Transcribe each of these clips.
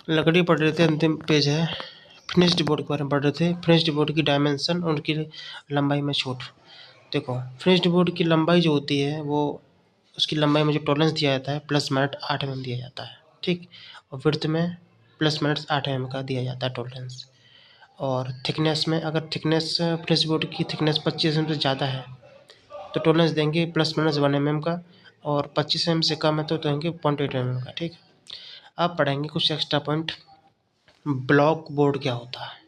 लकड़ी पढ़ रहे थे, अंतिम पेज है। फिनिश्ड बोर्ड के बारे में पढ़ रहे थे। फिनिश्ड बोर्ड की डायमेंशन, उनकी लंबाई में छूट। देखो, फिनिश्ड बोर्ड की लंबाई जो होती है वो उसकी लंबाई में जो टॉलरेंस दिया जाता है +- 8 mm दिया जाता है, ठीक। और विड्थ में +- 8 mm का दिया जाता है टॉलरेंस। और थिकनेस में, अगर थिकनेस फिनिश्ड बोर्ड की थिकनेस 25 mm से ज़्यादा है तो टॉलरेंस देंगे +- 1 mm का, और 25 mm से कम है तो देंगे 0.8 mm का, ठीक। अब पढ़ेंगे कुछ एक्स्ट्रा पॉइंट। ब्लॉक बोर्ड क्या होता है?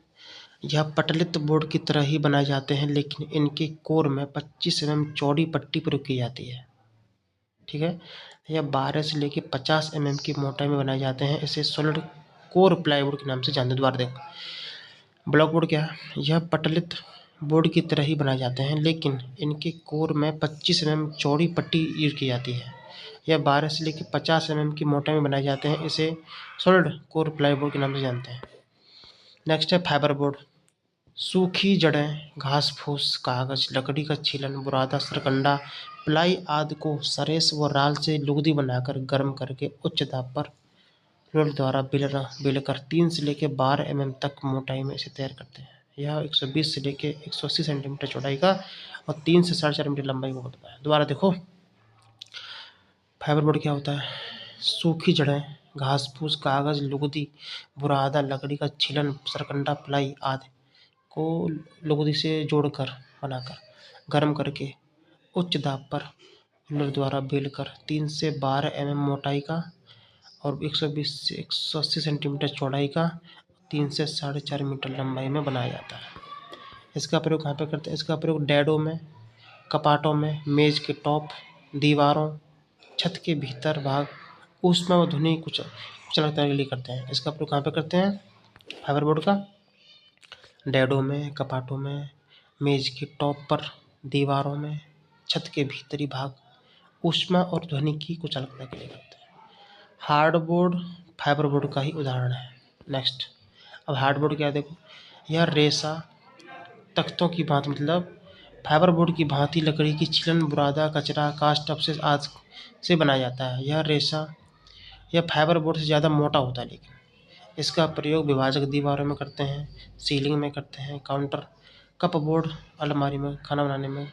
यह पटलित बोर्ड की तरह ही बनाए जाते हैं, लेकिन इनके कोर में 25 mm चौड़ी पट्टी प्रयोग की जाती है, ठीक है। यह 12 से लेकर 50 mm की मोटाई में बनाए जाते हैं। इसे सॉलिड कोर प्लाईवुड के नाम से जानते हैं। दोबारा देखो, ब्लॉक बोर्ड क्या है? यह पटलित बोर्ड की तरह ही बनाए जाते हैं, लेकिन इनके कोर में 25 mm चौड़ी पट्टी यूज की जाती है। यह 12 से लेकर 50 mm की मोटाई में बनाए जाते हैं। इसे सॉलिड कोर प्लाईवुड के नाम से जानते हैं। नेक्स्ट है फाइबर बोर्ड। सूखी जड़ें, घास फूस, कागज, लकड़ी का छीलन, बुरादा, सरकंडा, प्लाई आदि को सरेस व राल से लुगदी बनाकर गर्म करके उच्च दाब पर रोल द्वारा बेलकर 3 से लेकर 12 mm तक मोटाई में इसे तैयार करते हैं। यह 120 से लेकर 180 सेंटीमीटर चौड़ाई का और 3 से 4.5 मीटर लंबाई का होता है। दोबारा देखो, फाइबर बोर्ड क्या होता है? सूखी जड़ें, घास फूस, कागज, लुगदी, बुरादा, लकड़ी का छीलन, सरकंडा, प्लाई आदि को लुगदी से जोड़कर बनाकर गर्म करके उच्च दाब पर रोलर द्वारा बेलकर 3 से 12 mm मोटाई का और 120 से 180 सेंटीमीटर चौड़ाई का, 3 से 4.5 मीटर लंबाई में बनाया जाता है। इसका प्रयोग कहाँ पे करते हैं? इसका प्रयोग डैडों में, कपाटों में, मेज के टॉप, दीवारों, छत के भीतर भाग, ऊष्मा व ध्वनि कुचलता के लिए करते हैं। इसका प्रयोग कहाँ पे करते हैं फाइबर बोर्ड का? डैडों में, कपाटों में, मेज के टॉप पर, दीवारों में, छत के भीतरी भाग, ऊष्मा और ध्वनि की कुचलता के लिए करते हैं। हार्डबोर्ड फाइबर बोर्ड का ही उदाहरण है। नेक्स्ट, अब हार्डबोर्ड क्या है? देखो, यह रेशा तख्तों की भांति, मतलब फाइबर बोर्ड की भांति लकड़ी की छीलन, बुरादा, कचरा, कास्ट अपशिष्ट आदि से बनाया जाता है। यह फाइबर बोर्ड से ज़्यादा मोटा होता है, लेकिन इसका प्रयोग विभाजक दीवारों में करते हैं, सीलिंग में करते हैं, काउंटर, कपबोर्ड, अलमारी में, खाना बनाने में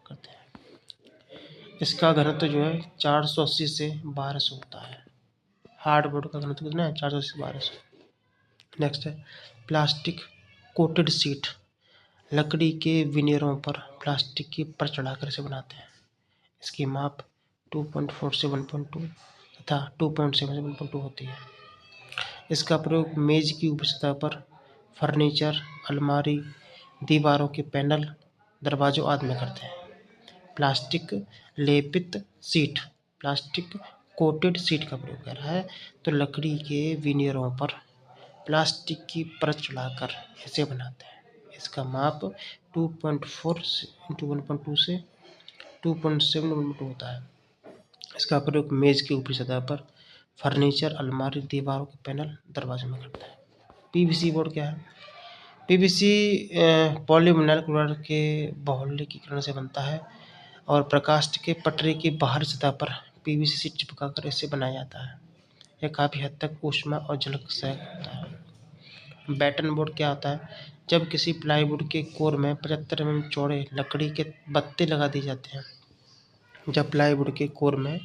करते हैं। इसका घनत्व जो है 480 से 1200 होता है। हार्डबोर्ड का घनत्व कितना है? 480 से 1200। नेक्स्ट है प्लास्टिक कोटेड सीट। लकड़ी के विनियरों पर प्लास्टिक की परत चढ़ाकर इसे बनाते हैं। इसकी माप 2.4 से 1.2 तथा 2.7 से 1.2 होती है। इसका प्रयोग मेज की ऊपरी सतह पर, फर्नीचर, अलमारी, दीवारों के पैनल, दरवाजों आदि में करते हैं। प्लास्टिक लेपित सीट, प्लास्टिक कोटेड सीट का प्रयोग कर रहा है, तो लकड़ी के विनियरों पर प्लास्टिक की परत चढ़ाकर इसे बनाते हैं। इसका माप 2.4 इंटू 1.2 से 2.7 होता है। इसका प्रयोग मेज की ऊपरी सतह पर, फर्नीचर, अलमारी, दीवारों के पैनल, दरवाजे में करता है। पीवीसी बोर्ड क्या है? पीवीसी पॉलीविनाइल क्लोराइड के बहुलकीकरण से बनता है और प्रकाष्ठ के पटरी की बाहरी सतह पर पीवीसी शीट चिपकाकर इसे बनाया जाता है। यह काफ़ी हद तक ऊष्मा और जल सहायक होता है। बैटन बोर्ड क्या होता है? जब किसी प्लाईवुड के कोर में 75 mm चौड़े लकड़ी के बत्ते लगा दिए जाते हैं। जब प्लाईवुड के कोर में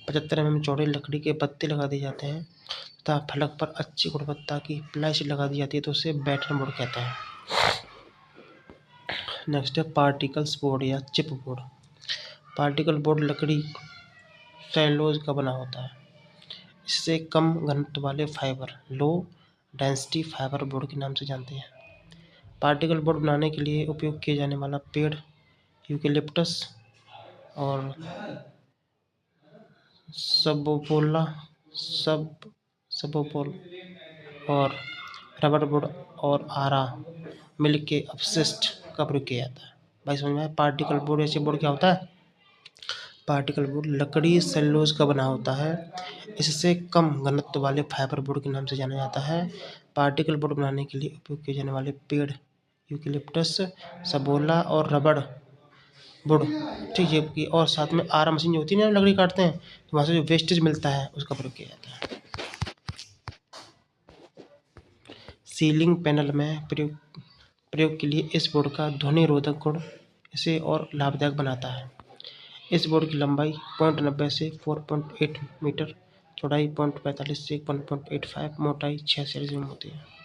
75 mm चौड़े लकड़ी के पत्ते लगा दिए जाते हैं तथा फलक पर अच्छी गुणवत्ता की प्लाई शीट लगा दी जाती है तो उसे बैटन बोर्ड कहते हैं। नेक्स्ट है पार्टिकल्स बोर्ड या चिप बोर्ड। पार्टिकल बोर्ड लकड़ी सेलुलोज का बना होता है। इससे कम घनत्व वाले fibre, low density fibre board के नाम से जानते हैं। पार्टिकल बोर्ड बनाने के लिए उपयोग किए जाने वाला पेड़ यूकेलिप्टस और सबोपोला सबोपोल और रबर बोर्ड और आरा मिल के अपशिष्ट का प्रयोग किया जाता है। भाई समझ में आया? पार्टिकल बोर्ड या चिप बोर्ड क्या होता है? पार्टिकल बोर्ड लकड़ी सेलुलोज का बना होता है। इससे कम घनत्व वाले फाइबर बोर्ड के नाम से जाना जाता है। पार्टिकल बोर्ड बनाने के लिए उपयोग किए जाने वाले पेड़ यूकेलिप्टस, सबोला और रबड़ बोर्ड, ठीक है, और साथ में आरा मशीन जो होती है ना, लकड़ी काटते हैं तो वहाँ से जो वेस्टेज मिलता है उसका प्रयोग किया जाता है। सीलिंग पैनल में प्रयोग प्रयोग के लिए इस बोर्ड का ध्वनि रोधक गुण इसे और लाभदायक बनाता है। इस बोर्ड की लंबाई 0.90 से 4.8 मीटर, चौड़ाई 0.45 से 1.85, मोटाई 6 सेंटीमीटर होती है।